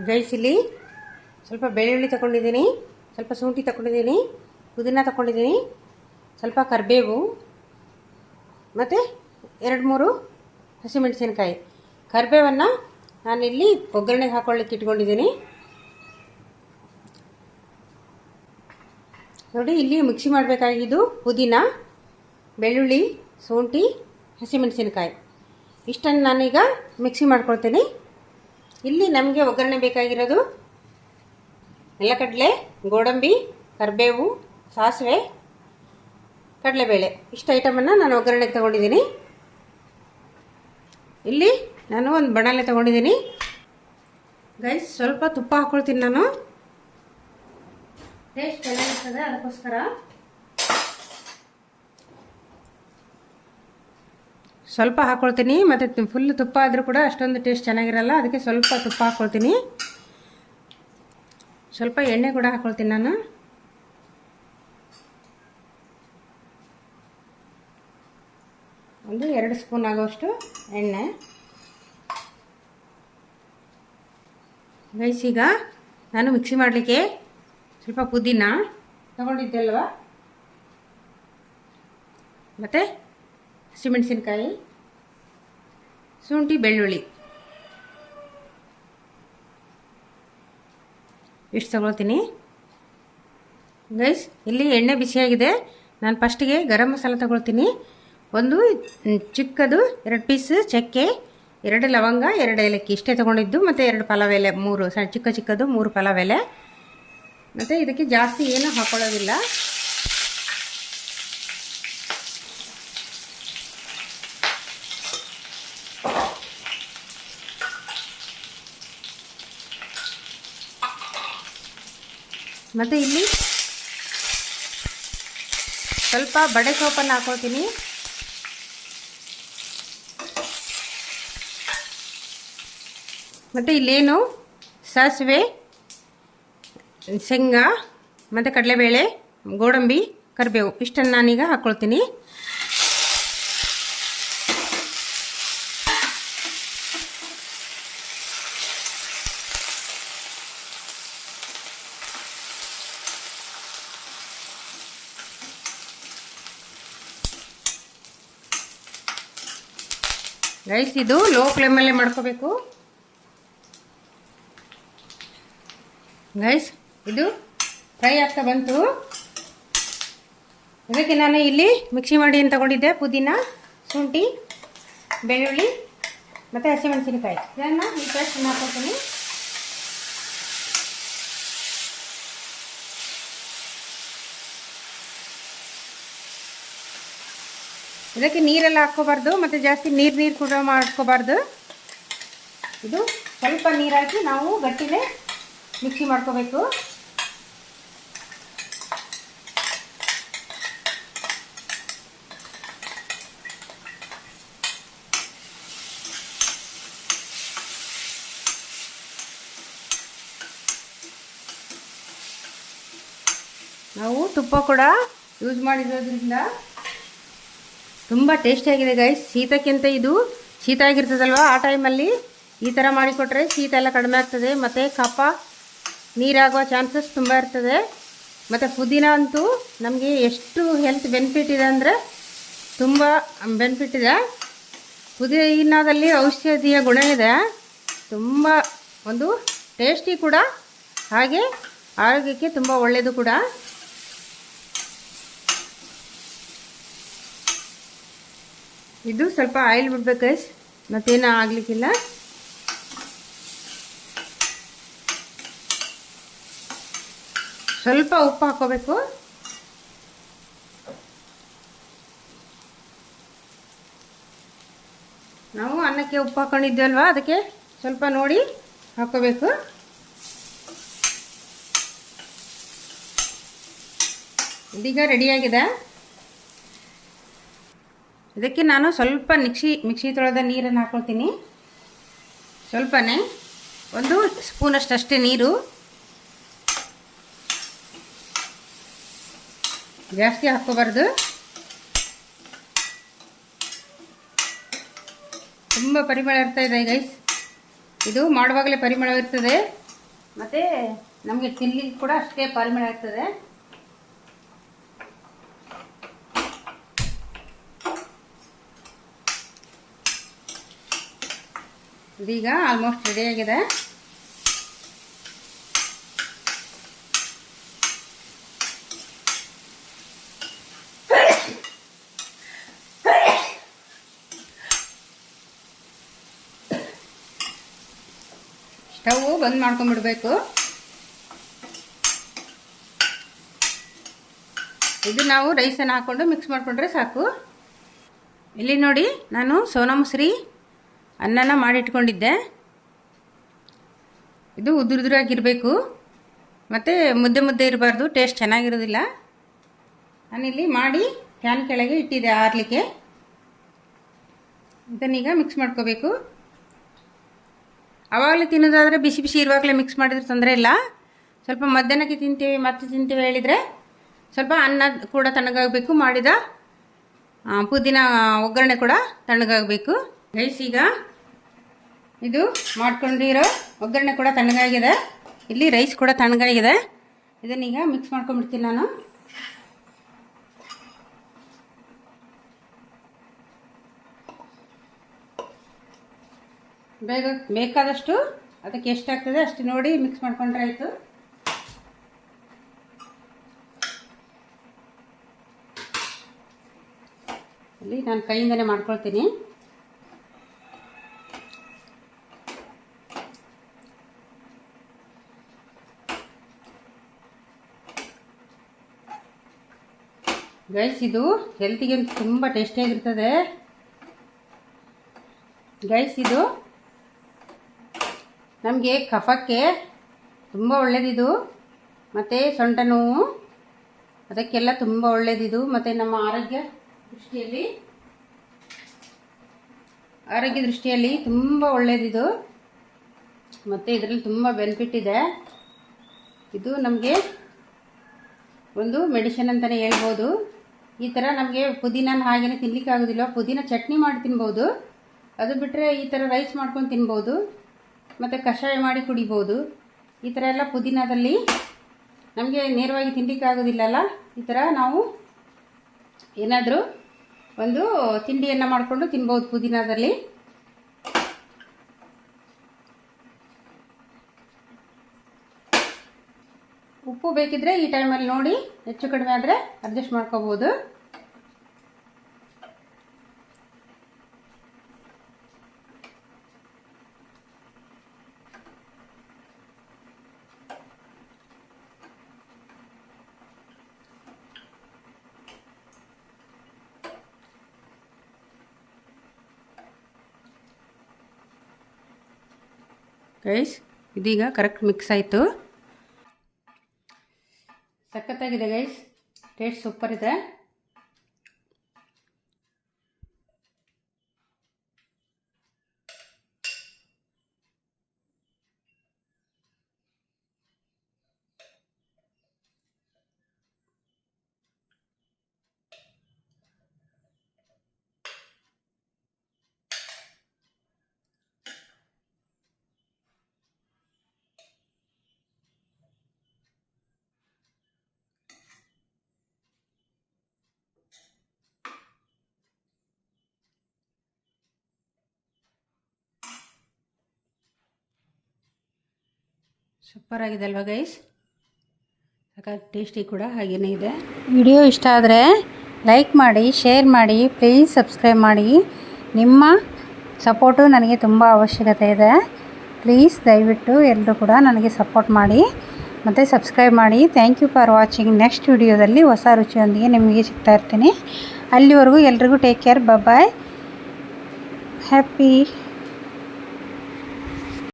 Guys ಇಲ್ಲಿ ಸ್ವಲ್ಪ ಬೆಳ್ಳುಳ್ಳಿ ತಗೊಂಡಿದ್ದೀನಿ, ಸ್ವಲ್ಪ ಶುಂಠಿ ತಗೊಂಡಿದ್ದೀನಿ, ಪುದೀನ ತಗೊಂಡಿದ್ದೀನಿ, ಸ್ವಲ್ಪ ಕರಿಬೇವು ಮತ್ತು 2-3 ಹಸಿಮೆಣಸಿನಕಾಯಿ. ಕರಿಬೇವನ್ನು ನಾನಿಲ್ಲಿ ಒಗ್ಗರಣೆಗೆ ಹಾಕೊಳ್ಳಿಕ್ಕೆ ಇಟ್ಕೊಂಡಿದ್ದೀನಿ. ನೋಡಿ, ಇಲ್ಲಿ ಮಿಕ್ಸಿ ಮಾಡಬೇಕಾಗಿದ್ದು ಪುದೀನ, ಬೆಳ್ಳುಳ್ಳಿ, ಶುಂಠಿ, ಹಸಿಮೆಣಸಿನಕಾಯಿ ಇಷ್ಟನ್ನು ನಾನೀಗ ಮಿಕ್ಸಿ ಮಾಡ್ಕೊಳ್ತೀನಿ. ಇಲ್ಲಿ ನಮಗೆ ಒಗ್ಗರಣೆ ಬೇಕಾಗಿರೋದು ನೆಲಗಡಲೆ, ಗೋಡಂಬಿ, ಕರಿಬೇವು, ಸಾಸಿವೆ, ಕಡಲೆಬೇಳೆ ಇಷ್ಟು ಐಟಮನ್ನು ನಾನು ಒಗ್ಗರಣೆಗೆ ತಗೊಂಡಿದ್ದೀನಿ. ಇಲ್ಲಿ ನಾನು ಒಂದು ಬಾಣಲೆ ತಗೊಂಡಿದ್ದೀನಿ. ಗೈಸ್, ಸ್ವಲ್ಪ ತುಪ್ಪ ಹಾಕ್ಕೊಳ್ತೀನಿ. ನಾನು ಟೇಸ್ಟ್ ಚೆನ್ನಾಗಿರ್ತದೆ, ಅದಕ್ಕೋಸ್ಕರ ಸ್ವಲ್ಪ ಹಾಕ್ಕೊಳ್ತೀನಿ. ಮತ್ತು ಫುಲ್ ತುಪ್ಪ ಆದರೂ ಕೂಡ ಅಷ್ಟೊಂದು ಟೇಸ್ಟ್ ಚೆನ್ನಾಗಿರಲ್ಲ, ಅದಕ್ಕೆ ಸ್ವಲ್ಪ ತುಪ್ಪ ಹಾಕ್ಕೊಳ್ತೀನಿ. ಸ್ವಲ್ಪ ಎಣ್ಣೆ ಕೂಡ ಹಾಕ್ಕೊಳ್ತೀನಿ. ನಾನು ಒಂದು 2 ಸ್ಪೂನ್ ಆಗೋಷ್ಟು ಎಣ್ಣೆ. ಗೈಸ್, ಈಗ ನಾನು ಮಿಕ್ಸಿ ಮಾಡಲಿಕ್ಕೆ ಸ್ವಲ್ಪ ಪುದೀನ ತಗೊಂಡಿದ್ದೆ ಅಲ್ವಾ, ಮತ್ತು ಹಸಿಮೆಣಸಿನಕಾಯಿ, ಶುಂಠಿ, ಬೆಳ್ಳುಳ್ಳಿ ಇಷ್ಟು ತಗೊಳ್ತೀನಿ. ಗೈಸ್, ಇಲ್ಲಿ ಎಣ್ಣೆ ಬಿಸಿಯಾಗಿದೆ. ನಾನು ಫಸ್ಟಿಗೆ ಗರಂ ಮಸಾಲ ತಗೊಳ್ತೀನಿ. ಒಂದು ಚಿಕ್ಕದು 2 ಪೀಸ್ ಚಕ್ಕೆ, 2 ಲವಂಗ, 2 ಏಲಕ್ಕಿ ಇಷ್ಟೇ ತೊಗೊಂಡಿದ್ದು, ಮತ್ತು 2 ಪಲಾವ್ ಎಲೆ, 3 ಚಿಕ್ಕದು 3 ಪಲಾವ್ ಎಲೆ. ಮತ್ತು ಇದಕ್ಕೆ ಜಾಸ್ತಿ ಏನು ಹಾಕೊಳ್ಳೋದಿಲ್ಲ. ಮತ್ತು ಇಲ್ಲಿ ಸ್ವಲ್ಪ ಬಡೆ ಸೊಪ್ಪನ್ನು ಹಾಕ್ಕೊಳ್ತೀನಿ. ಮತ್ತು ಇಲ್ಲೇನು ಸಾಸಿವೆ, ಶೇಂಗಾ ಮತ್ತು ಕಡಲೆಬೇಳೆ, ಗೋಡಂಬಿ, ಕರಿಬೇವು ಇಷ್ಟನ್ನು ನಾನೀಗ ಹಾಕ್ಕೊಳ್ತೀನಿ. ರೈಸ್ ಇದು ಲೋ ಫ್ಲೇಮಲ್ಲೇ ಮಾಡ್ಕೋಬೇಕು. ಗೈಸ್, ಇದು ಫ್ರೈ ಆಗ್ತಾ ಬಂತು. ಇದಕ್ಕೆ ನಾನು ಇಲ್ಲಿ ಮಿಕ್ಸಿ ಮಾಡಿ ಏನು ತಗೊಂಡಿದ್ದೆ, ಪುದೀನ, ಶುಂಠಿ, ಬೆಳ್ಳುಳ್ಳಿ ಮತ್ತು ಹಸಿಮೆಣಸಿನಕಾಯಿ ಇದನ್ನು ಈ ಪೇಸ್ಟನ್ನು ಹಾಕ್ಕೊಳ್ತೀನಿ. ಇದಕ್ಕೆ ನೀರೆಲ್ಲ ಹಾಕ್ಕೋಬಾರ್ದು, ಮತ್ತು ಜಾಸ್ತಿ ನೀರು ಕೂಡ ಮಾಡ್ಕೋಬಾರ್ದು. ಇದು ಸ್ವಲ್ಪ ನೀರು ಹಾಕಿ ನಾವು ಗಟ್ಟಿಗೆ ಮಿಕ್ಸಿ ಮಾಡ್ಕೋಬೇಕು. ನಾವು ತುಪ್ಪ ಕೂಡ ಯೂಸ್ ಮಾಡಿರೋದ್ರಿಂದ ತುಂಬ ಟೇಸ್ಟಿಯಾಗಿದೆ ಗೈಸ್. ಶೀತಕ್ಕಿಂತ ಇದು ಶೀತ ಆಗಿರ್ತದಲ್ವ, ಆ ಟೈಮಲ್ಲಿ ಈ ಥರ ಮಾಡಿಕೊಟ್ರೆ ಶೀತ ಎಲ್ಲ ಕಡಿಮೆ ಆಗ್ತದೆ, ಮತ್ತು ಕಫ ನೀರಾಗುವ ಚಾನ್ಸಸ್ ತುಂಬ ಇರ್ತದೆ. ಮತ್ತು ಪುದೀನ ಅಂತೂ ನಮಗೆ ಎಷ್ಟು ಹೆಲ್ತ್ ಬೆನಿಫಿಟ್ ಇದೆ ಅಂದರೆ ತುಂಬ ಬೆನಿಫಿಟ್ ಇದೆ. ಪುದೀನದಲ್ಲಿ ಔಷಧೀಯ ಗುಣ ಇದೆ, ತುಂಬ ಒಂದು ಟೇಸ್ಟಿ ಕೂಡ, ಹಾಗೆ ಆರೋಗ್ಯಕ್ಕೆ ತುಂಬ ಒಳ್ಳೆಯದು ಕೂಡ. ಇದು ಸ್ವಲ್ಪ ಆಯಿಲ್ ಬಿಡ್ಬೇಕು ಗೈಸ್, ಮತ್ತೇನೂ ಆಗಲಿಕ್ಕಿಲ್ಲ. ಸ್ವಲ್ಪ ಉಪ್ಪು ಹಾಕ್ಕೋಬೇಕು. ನಾವು ಅನ್ನಕ್ಕೆ ಉಪ್ಪು ಹಾಕ್ಕೊಂಡಿದ್ವಲ್ವ, ಅದಕ್ಕೆ ಸ್ವಲ್ಪ ನೋಡಿ ಹಾಕ್ಕೋಬೇಕು. ಇದೀಗ ರೆಡಿಯಾಗಿದೆ. ಇದಕ್ಕೆ ನಾನು ಸ್ವಲ್ಪ ಮಿಕ್ಸಿ ತೊಳೆದ ನೀರನ್ನು ಹಾಕ್ಕೊಳ್ತೀನಿ. ಸ್ವಲ್ಪನೇ, 1 ಸ್ಪೂನಷ್ಟು ಅಷ್ಟೇ ನೀರು, ಜಾಸ್ತಿ ಹಾಕ್ಕೋಬಾರ್ದು. ತುಂಬ ಪರಿಮಳ ಇರ್ತಾ ಇದೆ ಗೈಸ್. ಇದು ಮಾಡುವಾಗಲೇ ಪರಿಮಳ ಇರ್ತದೆ. ಮತ್ತು ನಮಗೆ ತಿನ್ನಲಿಕ್ಕೆ ಕೂಡ ಅಷ್ಟೇ ಪರಿಮಳ ಆಗ್ತದೆ. ಇದೀಗ ಆಲ್ಮೋಸ್ಟ್ ರೆಡಿಯಾಗಿದೆ. ಸ್ಟವ್ ಬಂದ್ ಮಾಡ್ಕೊಂಡ್ಬಿಡ್ಬೇಕು. ಇದು ನಾವು ರೈಸನ್ನು ಹಾಕ್ಕೊಂಡು ಮಿಕ್ಸ್ ಮಾಡಿಕೊಂಡ್ರೆ ಸಾಕು. ಇಲ್ಲಿ ನೋಡಿ, ನಾನು ಸೋನಾ ಮಸೂರಿ ಅನ್ನನ ಮಾಡಿಟ್ಕೊಂಡಿದ್ದೆ. ಇದು ಉದುರುದುರಾಗಿರಬೇಕು ಮತ್ತು ಮುದ್ದೆ ಮುದ್ದೆ ಇರಬಾರ್ದು, ಟೇಸ್ಟ್ ಚೆನ್ನಾಗಿರೋದಿಲ್ಲ. ನಾನಿಲ್ಲಿ ಮಾಡಿ ಫ್ಯಾನ್ ಕೆಳಗೆ ಇಟ್ಟಿದ್ದೆ ಆರಲಿಕ್ಕೆ. ಇದನ್ನೀಗ ಮಿಕ್ಸ್ ಮಾಡ್ಕೋಬೇಕು. ಆವಾಗಲೇ ತಿನ್ನೋದಾದರೆ ಬಿಸಿ ಬಿಸಿ ಇರುವಾಗಲೇ ಮಿಕ್ಸ್ ಮಾಡಿದ್ರೆ ತೊಂದರೆ ಇಲ್ಲ. ಸ್ವಲ್ಪ ಮಧ್ಯಾಹ್ನಕ್ಕೆ ತಿಂತೀವಿ ಮತ್ತೆ ತಿಂತೀವಿ ಹೇಳಿದರೆ ಸ್ವಲ್ಪ ಅನ್ನ ಕೂಡ ತಣ್ಣಗಾಗಬೇಕು, ಮಾಡಿದ ಪುದೀನ ಒಗ್ಗರಣೆ ಕೂಡ ತಣ್ಣಗಾಗಬೇಕು. ಗೈಸ್, ಈಗ ಇದು ಮಾಡ್ಕೊಂಡಿರೋ ಒಗ್ಗರಣೆ ಕೂಡ ತಣ್ಣಗಾಗಿದೆ. ಇಲ್ಲಿ ರೈಸ್ ಕೂಡ ತಣ್ಣಗಾಗಿದೆ. ಇದನ್ನೀಗ ಮಿಕ್ಸ್ ಮಾಡ್ಕೊಂಡ್ಬಿಡ್ತೀನಿ ನಾನು. ಬೇಕಾದಷ್ಟು ಅದಕ್ಕೆ ಎಷ್ಟಾಗ್ತದೆ ಅಷ್ಟು ನೋಡಿ ಮಿಕ್ಸ್ ಮಾಡ್ಕೊಂಡ್ರೆ ಆಯಿತು. ಇಲ್ಲಿ ನಾನು ಕೈಯಿಂದನೇ ಮಾಡ್ಕೊಳ್ತೀನಿ. ಗೈಸ್, ಇದು ಹೆಲ್ತಿಗೆ ತುಂಬ ಟೇಸ್ಟಿಯಾಗಿರ್ತದೆ. ಗೈಸ್, ಇದು ನಮಗೆ ಕಫಕ್ಕೆ ತುಂಬ ಒಳ್ಳೆಯದಿದು. ಮತ್ತು ಸೊಂಟ ನೋವು ಅದಕ್ಕೆಲ್ಲ ತುಂಬ ಒಳ್ಳೆಯದಿದು. ಮತ್ತು ನಮ್ಮ ಆರೋಗ್ಯ ದೃಷ್ಟಿಯಲ್ಲಿ ತುಂಬ ಒಳ್ಳೆಯದಿದು. ಮತ್ತು ಇದರಲ್ಲಿ ತುಂಬ ಬೆನಿಫಿಟ್ ಇದೆ. ಇದು ನಮಗೆ ಒಂದು ಮೆಡಿಸಿನ್ ಅಂತಲೇ ಹೇಳ್ಬೋದು. ಈ ಥರ ನಮಗೆ ಪುದೀನ ಹಾಗೇ ತಿನ್ನಲಿಕ್ಕೆ ಆಗೋದಿಲ್ಲ, ಪುದೀನ ಚಟ್ನಿ ಮಾಡಿ ತಿನ್ಬೋದು. ಅದು ಬಿಟ್ಟರೆ ಈ ಥರ ರೈಸ್ ಮಾಡ್ಕೊಂಡು ತಿನ್ಬೋದು, ಮತ್ತು ಕಷಾಯ ಮಾಡಿ ಕುಡಿಬೋದು. ಈ ಥರ ಎಲ್ಲ ಪುದೀನದಲ್ಲಿ ನಮಗೆ ನೇರವಾಗಿ ತಿನ್ನಲಿಕ್ಕೆ ಆಗೋದಿಲ್ಲಲ್ಲ. ಈ ಥರ ನಾವು ಏನಾದರೂ ಒಂದು ತಿಂಡಿಯನ್ನು ಮಾಡಿಕೊಂಡು ತಿನ್ಬೋದು ಪುದೀನದಲ್ಲಿ. ಉಪ್ಪು ಬೇಕಿದ್ರೆ ಈ ಟೈಮಲ್ಲಿ ನೋಡಿ, ಹೆಚ್ಚು ಕಡಿಮೆ ಆದರೆ ಅಡ್ಜಸ್ಟ್ ಮಾಡ್ಕೋಬೋದು. ಗೈಸ್, ಇದೀಗ ಕರೆಕ್ಟ್ ಮಿಕ್ಸ್ ಆಯಿತು. ಸಖತ್ತಾಗಿದೆ ಗೈಸ್, ಟೇಸ್ಟ್ ಸೂಪರ್ ಇದೆ. ಸೂಪರ್ ಆಗಿದೆ ಅಲ್ವಾ ಗೈಸ್? ಟೇಸ್ಟಿ ಕೂಡ ಹಾಗೇ ಇದೆ. ವಿಡಿಯೋ ಇಷ್ಟ ಆದರೆ ಲೈಕ್ ಮಾಡಿ, ಶೇರ್ ಮಾಡಿ, ಪ್ಲೀಸ್ ಸಬ್ಸ್ಕ್ರೈಬ್ ಮಾಡಿ. ನಿಮ್ಮ ಸಪೋರ್ಟು ನನಗೆ ತುಂಬ ಅವಶ್ಯಕತೆ ಇದೆ. ಪ್ಲೀಸ್ ದಯವಿಟ್ಟು ಎಲ್ಲರೂ ಕೂಡ ನನಗೆ ಸಪೋರ್ಟ್ ಮಾಡಿ ಮತ್ತು ಸಬ್ಸ್ಕ್ರೈಬ್ ಮಾಡಿ. Thank you for watching. Next ವಿಡಿಯೋದಲ್ಲಿ ಹೊಸ ರುಚಿಯೊಂದಿಗೆ ನಿಮಗೆ ಸಿಗ್ತಾ ಇರ್ತೀನಿ. ಅಲ್ಲಿವರೆಗೂ ಎಲ್ರಿಗೂ ಟೇಕ್ ಕೇರ್. ಬಾಯ್. ಹ್ಯಾಪಿ